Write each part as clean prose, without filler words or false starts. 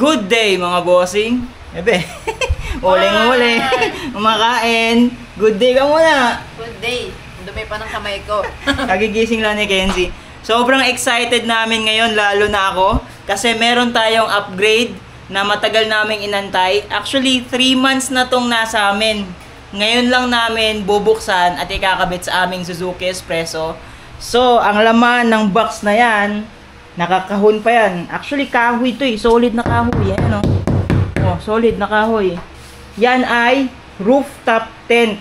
Good day mga bossing. Ebe, uling-uli. Umakain. Good day ka muna. Good day. Dumi pa ng kamay ko. Kagigising lang ni Kenzie. Sobrang excited namin ngayon, lalo na ako. Kasi meron tayong upgrade na matagal naming inantay. Actually, 3 months na tong nasa amin. Ngayon lang namin bubuksan at ikakabit sa aming Suzuki Espresso. So, ang laman ng box na yan, nakakahon pa yan. Actually, kahoy to eh. Solid na kahoy. Yan, no? Oh, solid na kahoy. Yan ay rooftop tent.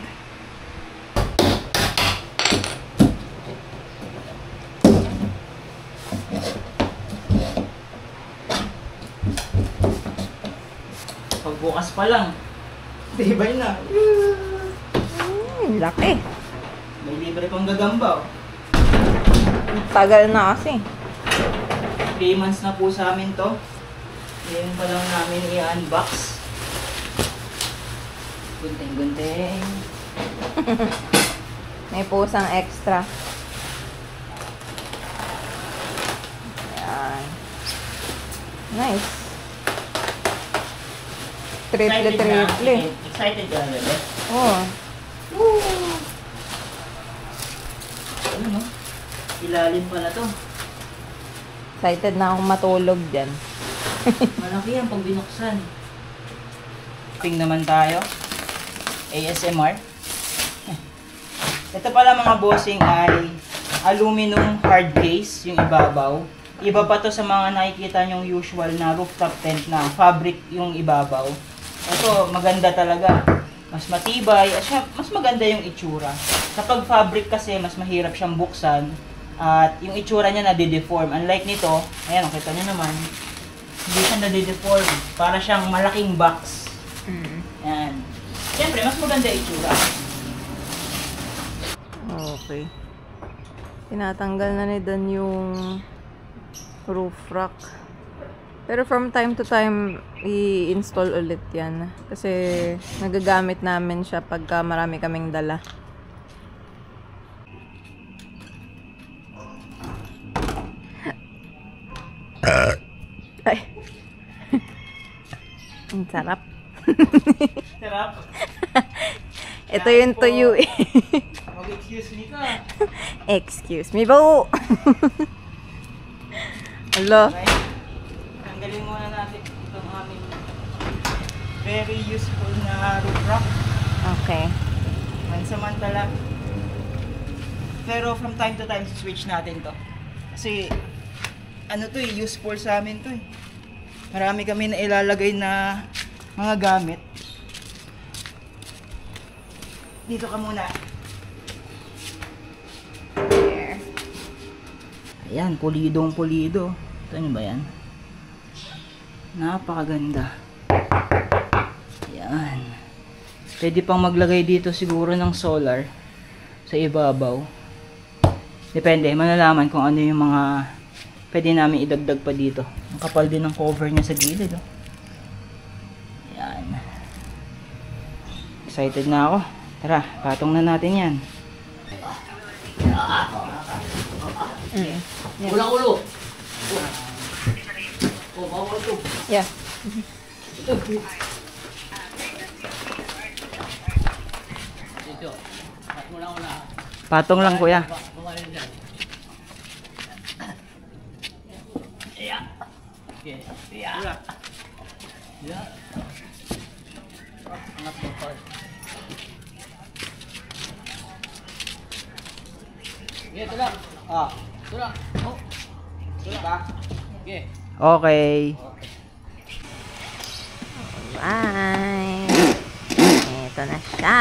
Pagbukas pa lang, tibay na. Laki. May libre pang gagamba. Oh. Tagal na kasi. 3 months na po sa amin to. Ngayon pa lang namin i-unbox. Gunting-gunting. May pusang extra. Ayan. Nice. Triple. Excited ka na ba? Oh. Ano no? Ilalim pala to. Excited na akong matulog dyan. Malaki yan pag binuksan. Ping naman tayo. ASMR. Ito pala mga bossing ay aluminum hard case, yung ibabaw. Iba pa to sa mga nakikita nyong usual na rooftop tent na fabric yung ibabaw. Ito maganda talaga. Mas matibay, at mas maganda yung itsura. Kapag fabric kasi, mas mahirap siyang buksan. At yung itsura niya nade-deform. Unlike nito, ayan, nakita niyo naman, hindi siya nade-deform. Para siyang malaking box. Ayan. Siyempre, mas maganda yung itsura. Okay. Tinatanggal na ni Dan yung roof rack. Pero from time to time, i-install ulit yan. Kasi nagagamit namin siya pagka marami kaming dala. Ay. Ang sarap. Sarap. Ito yung tuyo eh. Mag-excuse me ka. Excuse me po. Hello. Okay. Tanggalin muna natin itong aming very useful na roof rack. Okay. Pansamantala. Pero from time to time, switch natin to. Kasi, ano to eh, useful sa amin to eh. Marami kami na ilalagay na mga gamit. Dito ka muna. There. Ayan, pulidong pulido. Ito nyo ba yan? Napakaganda. Ayan. Pwede pang maglagay dito siguro ng solar sa ibabaw. Depende, malalaman kung ano yung mga pwede namin idagdag pa dito. Ang kapal din ng cover niya sa gilid. Oh. Ayan. Excited na ako. Tara, patong na natin yan. Ulang ulo. Oh, bawal to. Yeah. Dito. At mula una. Patong lang kuya. Bumalin dyan. Yeah. Okay. Yeah. Yeah. Angat mo pa. Okay, ito lang. Ah, Ito lang. Oh. Ito lang. Okay. okay. Alright. Ito na siya.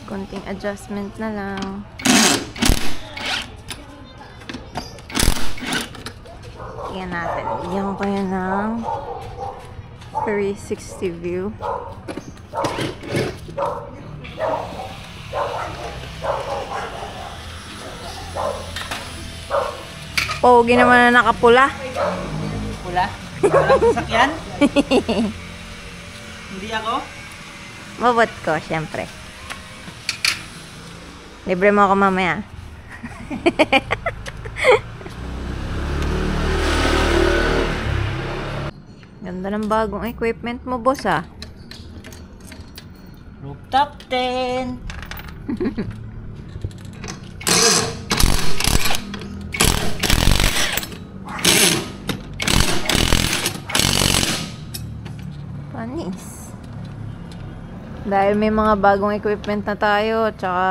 Konting adjustment na lang. Tingnan natin. Bigyan ko yan ng 360 view. Pogi naman na nakapula. Pula? Walang sasakyan? Hindi ako? Mabot ko, syempre. Libre mo ako mamaya. Ganda ng bagong equipment mo, boss, ah. Rooftop tent. Panis. Dahil may mga bagong equipment na tayo, tsaka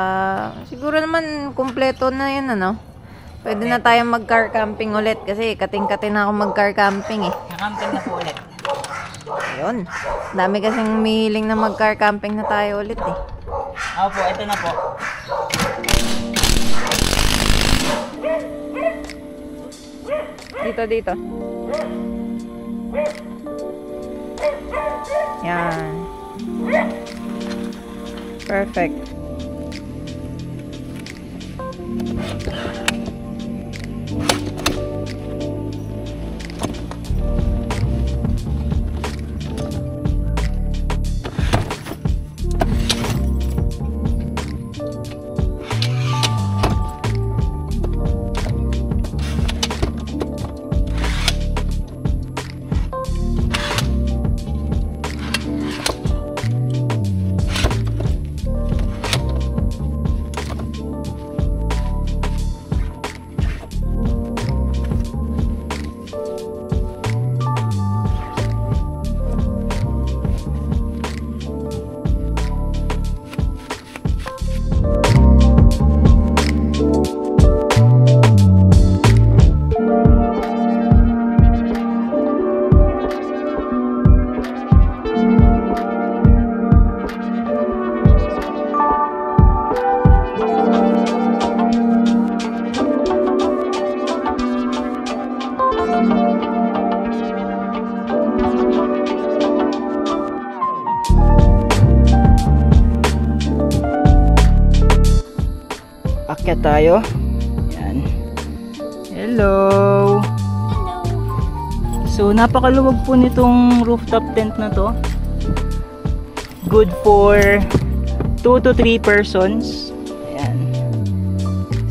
siguro naman kumpleto na yun, ano? Pwede na tayong mag-car camping ulit kasi kating-kating na ako mag-car camping eh. Nakamping na po ulit. Ayun. Dami kasing umihiling na mag-car camping na tayo ulit eh. Opo, ito na po. Dito. Yan. Perfect. Akyat tayo. Yan. Hello. So, napakaluwag po nitong rooftop tent na to. Good for 2 to 3 persons. Ayan.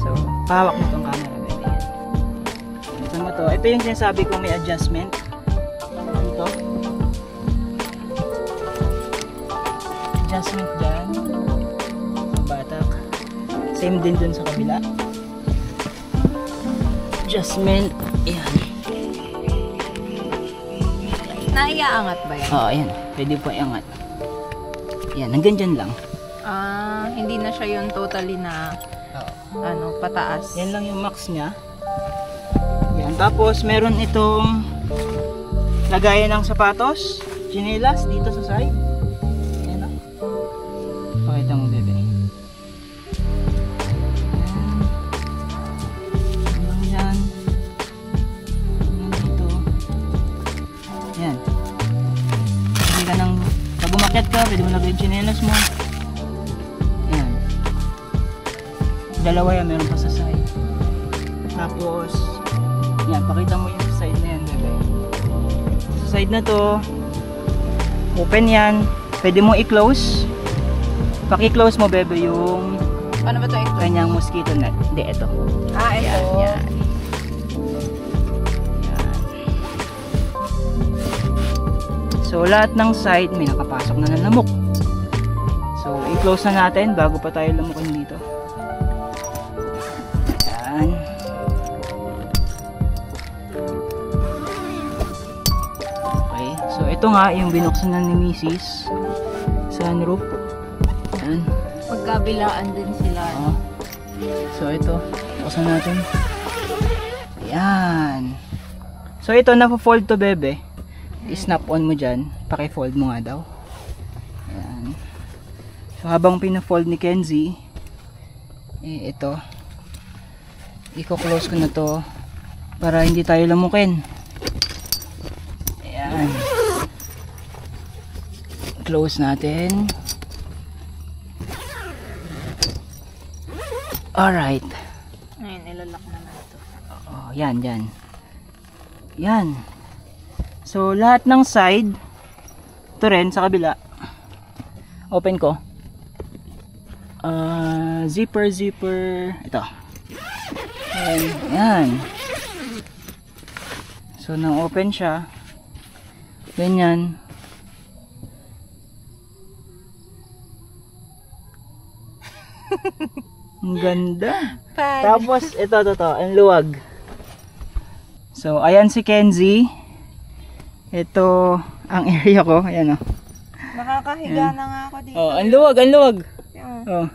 So, pahawak mo itong camera. Baby. Ito mo to. Ito yung sinasabi ko may adjustment. Ito. Adjustment dyan. Batak. Same din dun sa kabila. Adjustment. Ayan. Naiaangat ba yan? Oo, ayan. Pwede po iangat. Ayan, hanggang dyan lang. Ah, hindi na siya yung totally na pataas. Yan lang yung max niya. Ayan. Tapos, meron itong lagayan ng sapatos. Chinelas dito sa side. Ayan o. Pakita mo, bebe. Ayan. Dito. Ayan. Pwede ka nang, pag umakyat ka, pwede mo lagay yung chinelas mo. Ayan. Dalawa yan, meron pa sa side. Tapos, yan, pakita mo yung side na yan, bebe. Sa side na to, open yan. Pwede mo i-close. Paki-close mo, bebe, yung Paano ba ito? kanyang mosquito net. Hindi, ito. Ah, ito. Yan, yan. Yan. So, lahat ng side may nakapasok na ng lamok. So, i-close na natin bago pa tayo lamukin dito. Yan. Okay. So, ito nga yung binuksan na ni Mrs. Sunroof. Yan. Magkabilaan din sila. Oo. So, ito. Buksan natin. Yan. So, ito, napo-fold to, bebe. I-snap on mo dyan. Paki-fold mo nga daw. Yan. So, habang pina-fold ni Kenzie, eh, ito. I-close ko na to para hindi tayo lamukin. Ayan. Close natin. Alright. Ngayon, ilalak na natin. Oh, yan, yan. Yan. So, lahat ng side, ito rin sa kabila. Open ko. Zipper. Ito. Ayan. Yan. So, nang open siya, Ganyan. Ang ganda. Tapos, ito, ang luwag. So, ayan si Kenzie. Ito, ang area ko. Ayan, oh. Nakakahiga na nga ako dito. Oh, ang luwag. Yan. Oh,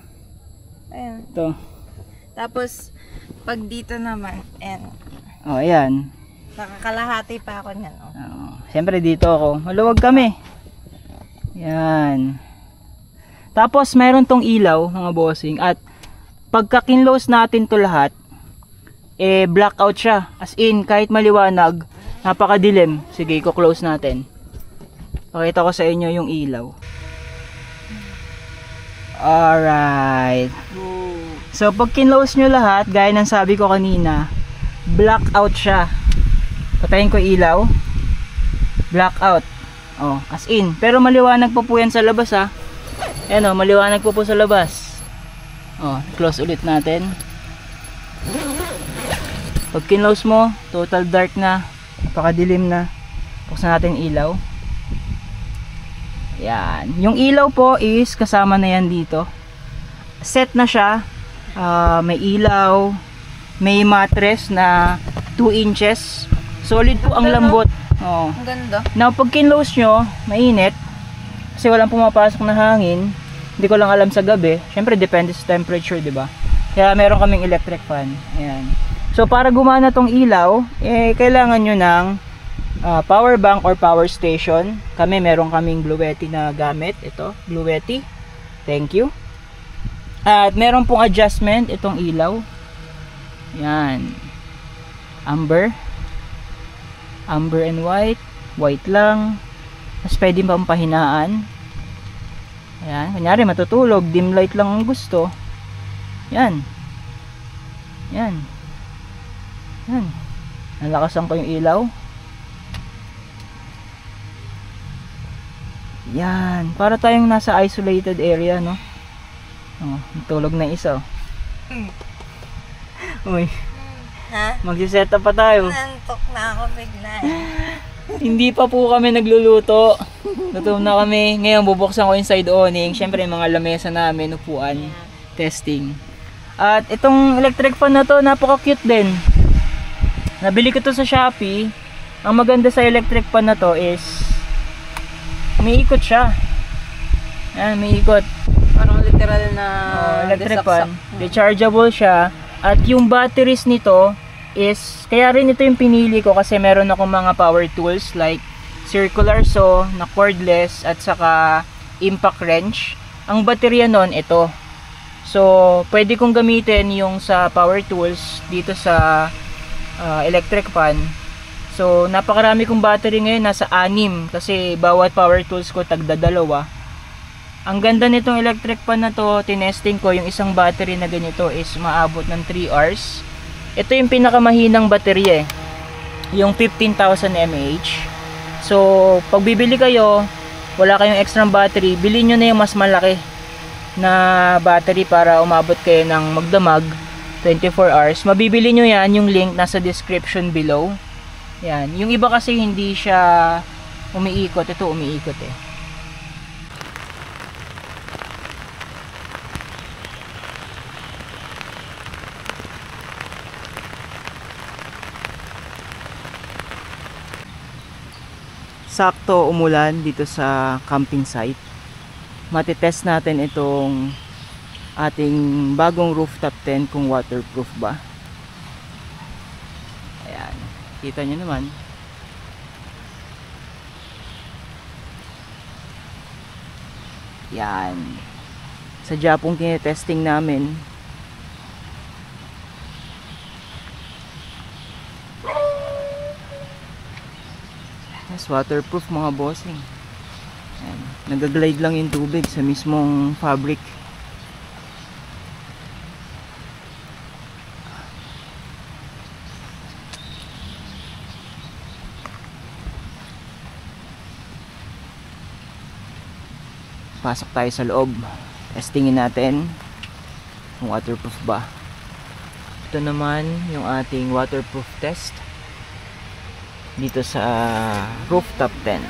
Ayan. ito. Tapos, pag dito naman, ayan. Oh, ayan. Nakakalahati pa ako niyan. Oh. Oh, siyempre dito ako. Maluwag kami. Yan. Tapos, mayroon tong ilaw, mga bossing. At, pagka kinlose natin to lahat, eh, blackout siya. As in, kahit maliwanag, napakadilim. Sige, i-close natin. Pakita ko sa inyo yung ilaw. Alright. So, pag kinlose nyo lahat, gaya ng sabi ko kanina, blackout siya. Patayin ko ilaw. Blackout. Oh, as in. Pero maliwanag po yan sa labas, ha. Ayan, oh, maliwanag po sa labas. Oh, close ulit natin. Pag kinlose mo, total dark na. Napakadilim na. Buksan natin yung ilaw. Yan. Yung ilaw po is kasama na yan dito. Set na siya. May ilaw. May mattress na 2 inches. Solid po ang lambot. Oh. Ang ganda. Now, pag kinlose nyo, mainit. Kasi walang pumapasok na hangin. Hindi ko lang alam sa gabi. Syempre, depende sa temperature, di ba? Kaya meron kaming electric fan. Ayan. So, para gumana tong ilaw, eh, kailangan nyo ng power bank or power station. Meron kaming Bluetti na gamit. Ito, Bluetti. Thank you. At meron pong adjustment itong ilaw. Yan. Amber and white. White lang. Mas pwede pa pahinaan. Ayan. Kunyari matutulog. Dim light lang ang gusto. Yan. Yan. Yan. Nalakasan ko yung ilaw. Yan. Para tayong nasa isolated area, no? Oh, tulog na isa. Uy. Ha? Magsiset up pa tayo. Nantok na ako bigla. Hindi pa po kami nagluluto. Gutom na kami. Ngayon bubuksan ko yung side awning. Syempre mga lamesa namin, upuan. Testing. At itong electric fan na to, napaka-cute din. Nabili ko to sa Shopee. Ang maganda sa electric fan na to is may ikot siya. Ayan, may ikot. Parang literal na Electric desaksak. fan. Rechargeable siya. At yung batteries nito is, kaya rin ito yung pinili ko kasi meron ako mga power tools like circular saw na cordless at saka impact wrench. Ang baterya nun, ito. So, pwede kong gamitin yung sa power tools dito sa electric fan. So, napakarami kong battery ngayon, nasa 6 kasi bawat power tools ko tagdadalawa. Ang ganda nitong electric fan na to, tinesting ko, yung isang battery na ganito is maabot ng 3 hours. Ito yung pinakamahinang baterya eh. Yung 15,000 mAh. So, pag bibili kayo, wala kayong extra battery, bilhin nyo na yung mas malaki na battery para umabot kayo ng magdamag 24 hours. Mabibili nyo yan, yung link nasa description below. Yan. Yung iba kasi hindi siya umiikot. Ito umiikot eh. Sakto umulan dito sa camping site. Matitest natin itong ating bagong rooftop tent kung waterproof ba. Ayan. Kita nyo naman. Yan. Sadya pong tinetesting namin. Yes, waterproof mga bossing. Ayan. Nagaglide lang yung tubig sa mismong fabric. Pasok tayo sa loob. Testingin natin kung waterproof ba. Ito naman yung ating waterproof test dito sa rooftop tent.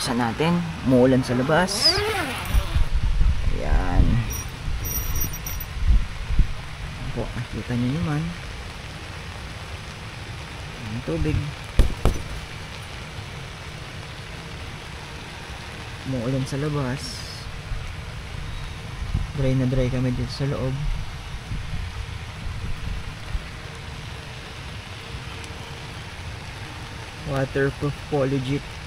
buksan natin. Umuulan sa labas. Ayan. Po, nakita nyo naman. Ang tubig. Umuulan sa labas. Dry na dry kami dito sa loob. Waterproof po, legit.